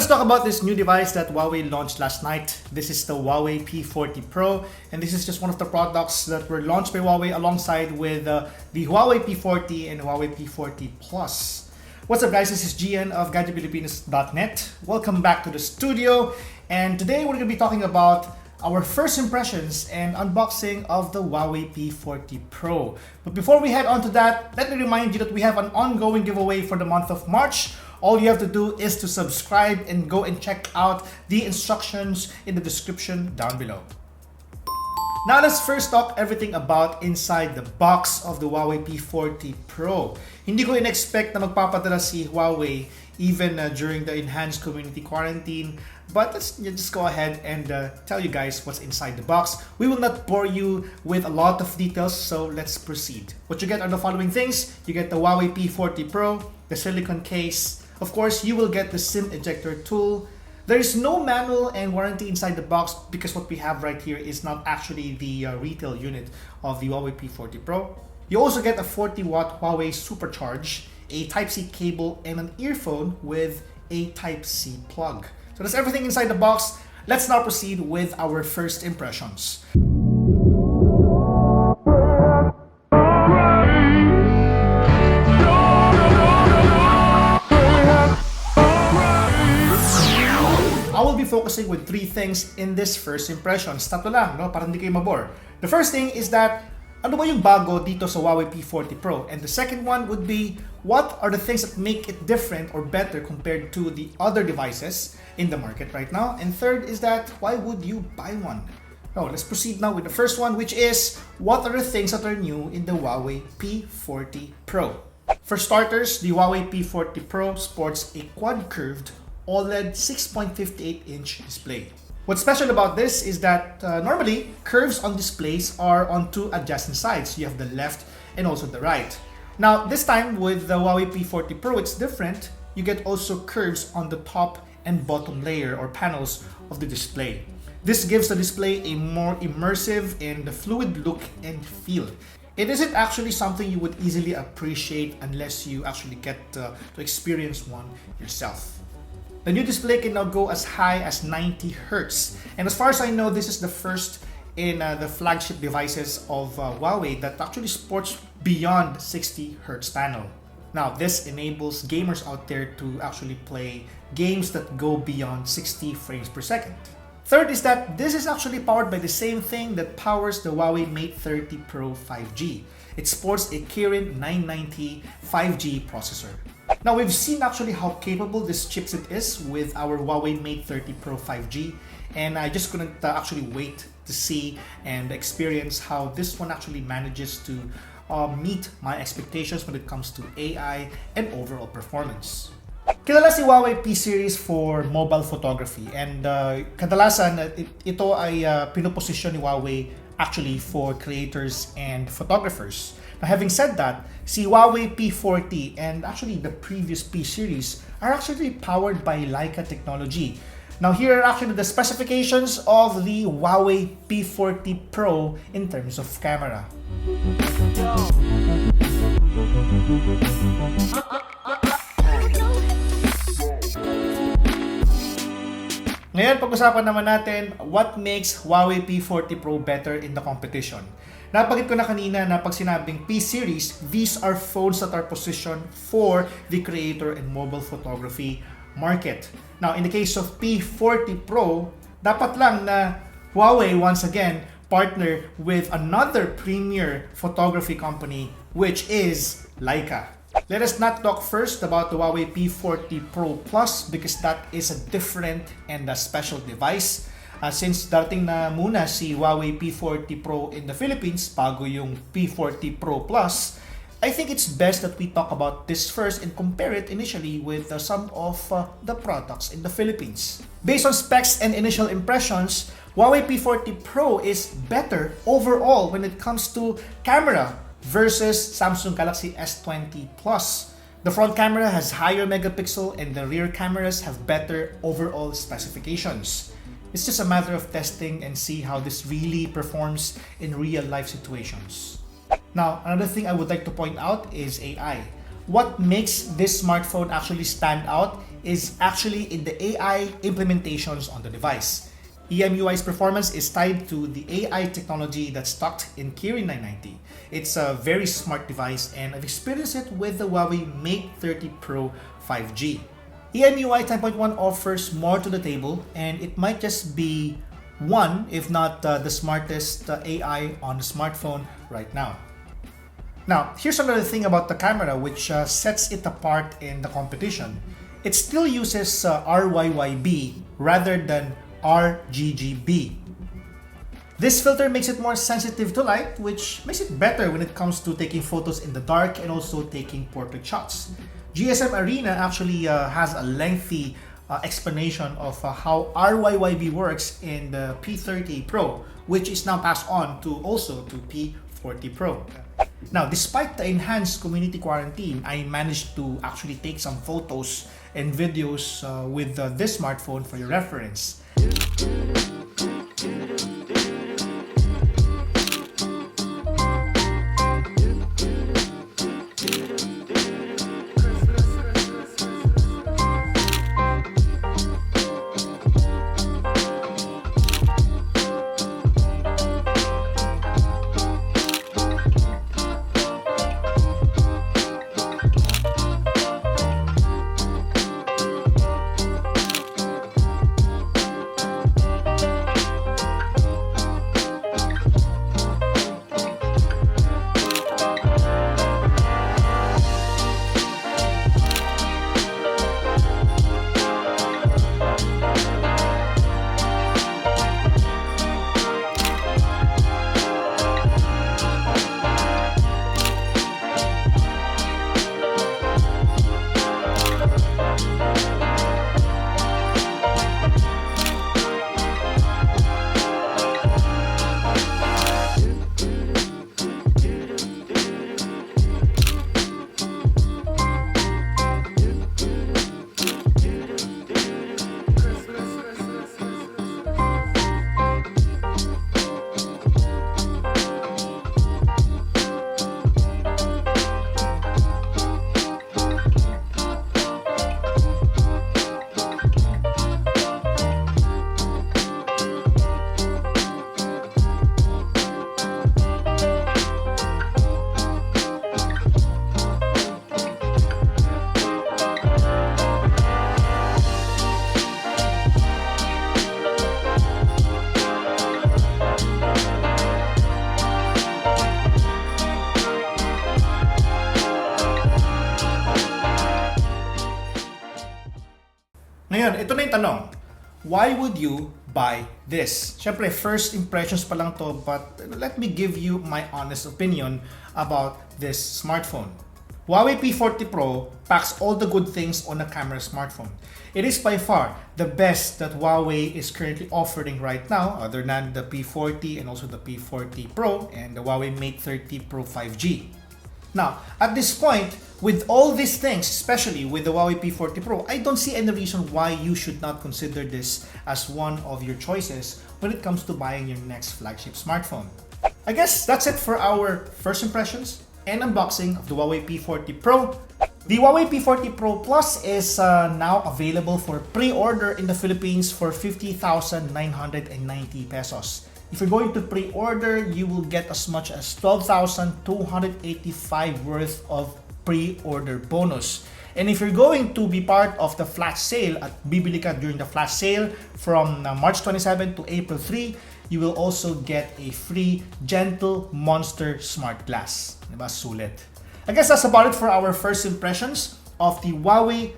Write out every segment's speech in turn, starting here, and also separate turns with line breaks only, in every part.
let's talk about this new device that Huawei launched last night. This is the Huawei P40 Pro, and this is just one of the products that were launched by Huawei alongside with the Huawei P40 and Huawei P40 Plus. What's up guys, this is GN of GadgetPilipinas.net. Welcome back to the studio, and today we're going to be talking about our first impressions and unboxing of the Huawei P40 Pro. But before we head on to that, let me remind you that we have an ongoing giveaway for the month of March. All you have to do is to subscribe and go and check out the instructions in the description down below. Now let's first talk everything about inside the box of the Huawei P40 Pro. Hindi ko in-expect na magpapadala si Huawei even during the enhanced community quarantine. But let's just go ahead and tell you guys what's inside the box. We will not bore you with a lot of details, so let's proceed. What you get are the following things. You get the Huawei P40 Pro, the silicone case. Of course, you will get the SIM ejector tool. There is no manual and warranty inside the box because what we have right here is not actually the retail unit of the Huawei P40 Pro. You also get a 40-watt Huawei Supercharge, a Type-C cable, and an earphone with a Type-C plug. So that's everything inside the box. Let's now proceed with our first impressions. I will be focusing with three things in this first impressions. Tatlo lang, no? Para hindi kayo mabore. The first thing is that, ano ba yung bago dito sa Huawei P40 Pro? And the second one would be, what are the things that make it different or better compared to the other devices in the market right now? And third is that, why would you buy one? Now, let's proceed now with the first one, which is, what are the things that are new in the Huawei P40 Pro? For starters, the Huawei P40 Pro sports a quad-curved OLED 6.58-inch display. What's special about this is that normally, curves on displays are on two adjacent sides. You have the left and also the right. Now, this time with the Huawei P40 Pro, it's different. You get also curves on the top and bottom layer or panels of the display. This gives the display a more immersive and fluid look and feel. It isn't actually something you would easily appreciate unless you actually get to experience one yourself. The new display can now go as high as 90 Hz. And as far as I know, this is the first in the flagship devices of Huawei that actually sports beyond 60 Hz panel. Now, this enables gamers out there to actually play games that go beyond 60 frames per second. Third is that this is actually powered by the same thing that powers the Huawei Mate 30 Pro 5G. It sports a Kirin 990 5G processor. Now, we've seen actually how capable this chipset is with our Huawei Mate 30 Pro 5G, and I just couldn't actually wait to see and experience how this one actually manages to meet my expectations when it comes to AI and overall performance. Kilala si Huawei P series for mobile photography, and kadalasan ito ay pinoposisyon ni Huawei actually for creators and photographers. Now, having said that, si Huawei P40 and actually the previous P series are actually powered by Leica technology. Now, here are actually the specifications of the Huawei P40 Pro in terms of camera. Ngayon, pag-usapan naman natin what makes Huawei P40 Pro better in the competition. Napagit ko na kanina na pag sinabing P-series, these are phones that are positioned for the creator and mobile photography market. Now, in the case of P40 Pro, dapat lang na Huawei once again partner with another premier photography company, which is Leica. Let us not talk first about the Huawei P40 Pro Plus because that is a different and a special device. Since dating na muna si Huawei P40 Pro in the Philippines bago yung P40 Pro Plus, I think it's best that we talk about this first and compare it initially with some of the products in the Philippines. Based on specs and initial impressions, Huawei P40 Pro is better overall when it comes to camera versus Samsung Galaxy S20 Plus. The front camera has higher megapixel and the rear cameras have better overall specifications. It's just a matter of testing and see how this really performs in real life situations. Now, another thing I would like to point out is AI. what makes this smartphone actually stand out is actually in the AI implementations on the device. EMUI's performance is tied to the AI technology that's tucked in Kirin 990. It's a very smart device and I've experienced it with the Huawei Mate 30 Pro 5G. EMUI 10.1 offers more to the table and it might just be one, if not the smartest AI on the smartphone right now. Now, here's another thing about the camera which sets it apart in the competition. It still uses RYYB rather than RGGB. This filter makes it more sensitive to light, which makes it better when it comes to taking photos in the dark and also taking portrait shots. GSM Arena actually has a lengthy explanation of how RYYB works in the P30 Pro, which is now passed on to also to P40 Pro. Now, despite the enhanced community quarantine, I managed to actually take some photos and videos with this smartphone for your reference. Ngayon, ito na yung tanong. Why would you buy this? Siyempre, first impressions pa lang to, but let me give you my honest opinion about this smartphone. Huawei P40 Pro packs all the good things on a camera smartphone. It is by far the best that Huawei is currently offering right now, other than the P40 and also the P40 Pro and the Huawei Mate 30 Pro 5G. Now, at this point, with all these things, especially with the Huawei P40 Pro, I don't see any reason why you should not consider this as one of your choices when it comes to buying your next flagship smartphone. I guess that's it for our first impressions and unboxing of the Huawei P40 Pro. The Huawei P40 Pro Plus is now available for pre-order in the Philippines for 50,990 pesos. If you're going to pre-order, you will get as much as 12,285 worth of pre-order bonus. And if you're going to be part of the flash sale at Bibili Ka during the flash sale from March 27 to April 3, you will also get a free Gentle Monster Smart Glass. Diba? Sulit. I guess that's about it for our first impressions of the Huawei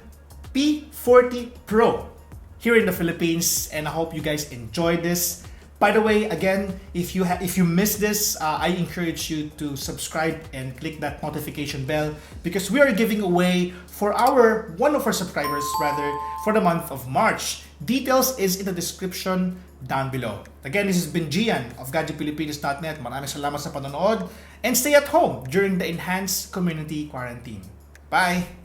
P40 Pro here in the Philippines, and I hope you guys enjoyed this. By the way, again, if you missed this, I encourage you to subscribe and click that notification bell because we are giving away for one of our subscribers for the month of March. Details is in the description down below. Again, this has been Gian of GadgetPilipinas.net. Maraming salamat sa panonood and stay at home during the enhanced community quarantine. Bye!